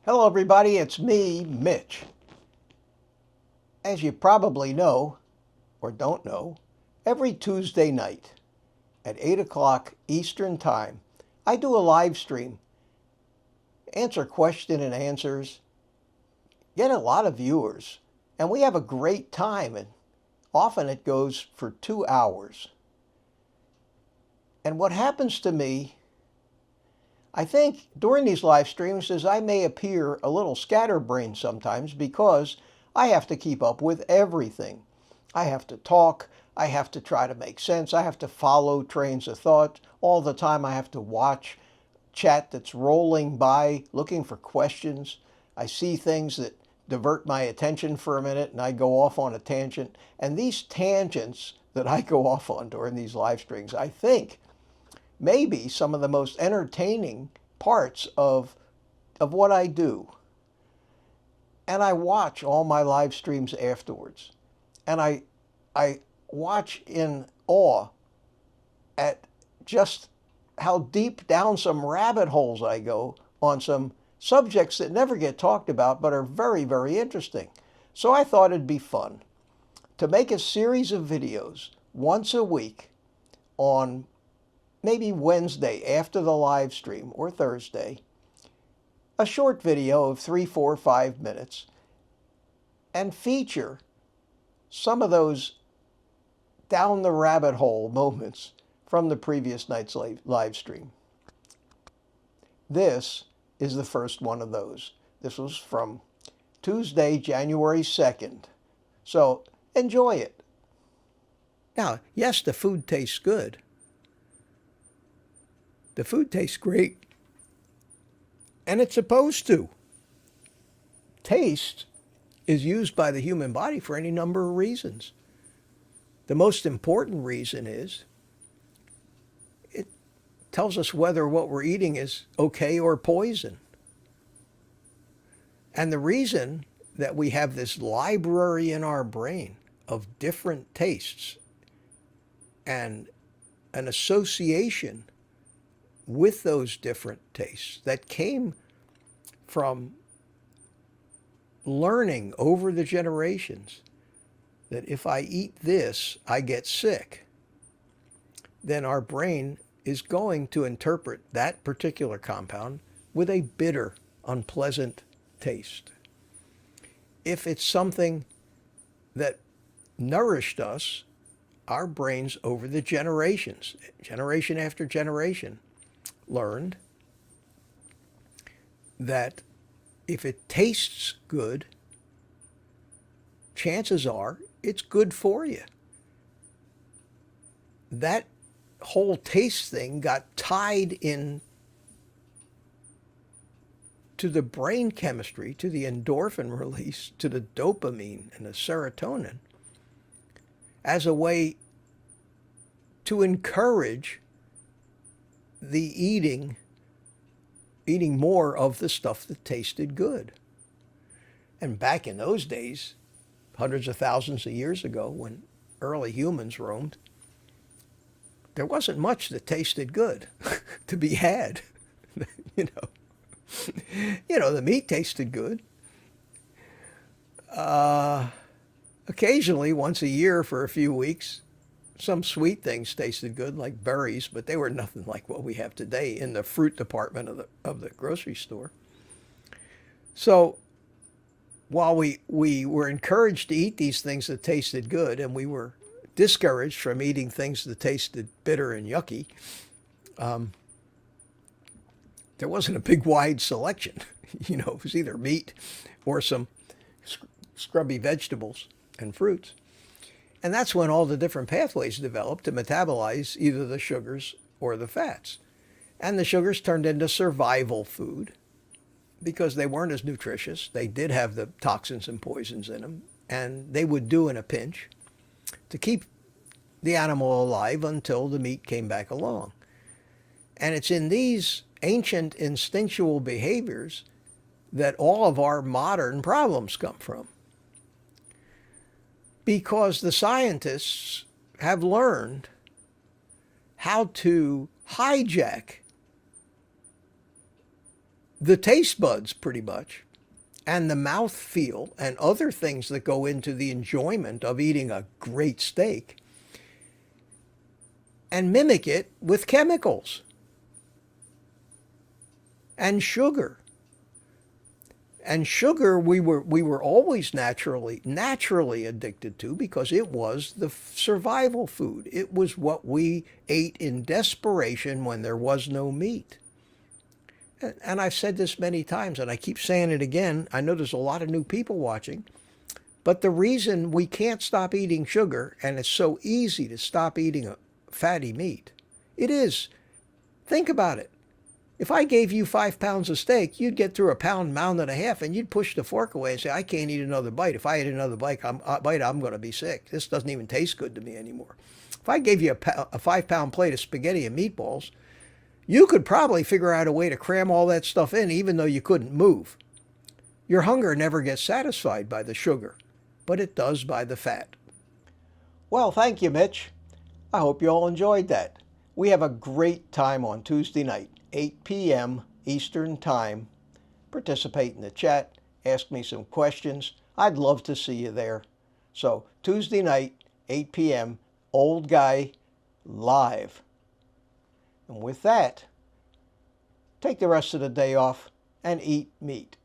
Hello everybody, it's me, Mitch. As you probably know, or don't know, every Tuesday night at 8 o'clock Eastern Time, I do a live stream, answer question and answers, get a lot of viewers, and we have a great time, and often it goes for 2 hours. And what happens to me, I think during these live streams is I may appear a little scatterbrained sometimes because I have to keep up with everything. I have to talk, I have to try to make sense, I have to follow trains of thought. All the time I have to watch chat that's rolling by looking for questions. I see things that divert my attention for a minute and I go off on a tangent. And these tangents that I go off on during these live streams, I think maybe some of the most entertaining parts of what I do. And I watch all my live streams afterwards. And I watch in awe at just how deep down some rabbit holes I go on some subjects that never get talked about but are very, very interesting. So I thought it'd be fun to make a series of videos once a week on maybe Wednesday after the live stream or Thursday, a short video of 3, 4, 5 minutes, and feature some of those down the rabbit hole moments from the previous night's live stream. This is the first one of those. This was from Tuesday, January 2nd. So enjoy it. Now, yes, the food tastes good. The food tastes great, and it's supposed to. Taste is used by the human body for any number of reasons. The most important reason is it tells us whether what we're eating is okay or poison. And the reason that we have this library in our brain of different tastes and an association with those different tastes that came from learning over the generations that if I eat this, I get sick, then our brain is going to interpret that particular compound with a bitter, unpleasant taste. If it's something that nourished us, our brains over the generations, generation after generation, learned that if it tastes good, chances are it's good for you. That whole taste thing got tied in to the brain chemistry, to the endorphin release, to the dopamine and the serotonin as a way to encourage the eating more of the stuff that tasted good. And back in those days, hundreds of thousands of years ago, when early humans roamed, there wasn't much that tasted good to be had. you know, the meat tasted good. Occasionally, once a year for a few weeks, some sweet things tasted good, like berries, but they were nothing like what we have today in the fruit department of the grocery store. So while we were encouraged to eat these things that tasted good, and we were discouraged from eating things that tasted bitter and yucky, there wasn't a big wide selection. It was either meat or some scrubby vegetables and fruits. And that's when all the different pathways developed to metabolize either the sugars or the fats. And the sugars turned into survival food because they weren't as nutritious. They did have the toxins and poisons in them, and they would do in a pinch to keep the animal alive until the meat came back along. And it's in these ancient instinctual behaviors that all of our modern problems come from. Because the scientists have learned how to hijack the taste buds pretty much, and the mouth feel and other things that go into the enjoyment of eating a great steak and mimic it with chemicals and sugar. And sugar we were always naturally addicted to because it was the survival food. It was what we ate in desperation when there was no meat. And I've said this many times, and I keep saying it again. I know there's a lot of new people watching, but the reason we can't stop eating sugar, and it's so easy to stop eating a fatty meat, it is, think about it. If I gave you 5 pounds of steak, you'd get through a pound and a half, and you'd push the fork away and say, I can't eat another bite. If I eat another bite, I'm going to be sick. This doesn't even taste good to me anymore. If I gave you a 5-pound plate of spaghetti and meatballs, you could probably figure out a way to cram all that stuff in, even though you couldn't move. Your hunger never gets satisfied by the sugar, but it does by the fat. Well, thank you, Mitch. I hope you all enjoyed that. We have a great time on Tuesday night. 8 p.m. Eastern Time. Participate in the chat. Ask me some questions. I'd love to see you there. So Tuesday night, 8 p.m., Old Guy Live. And with that, take the rest of the day off and eat meat.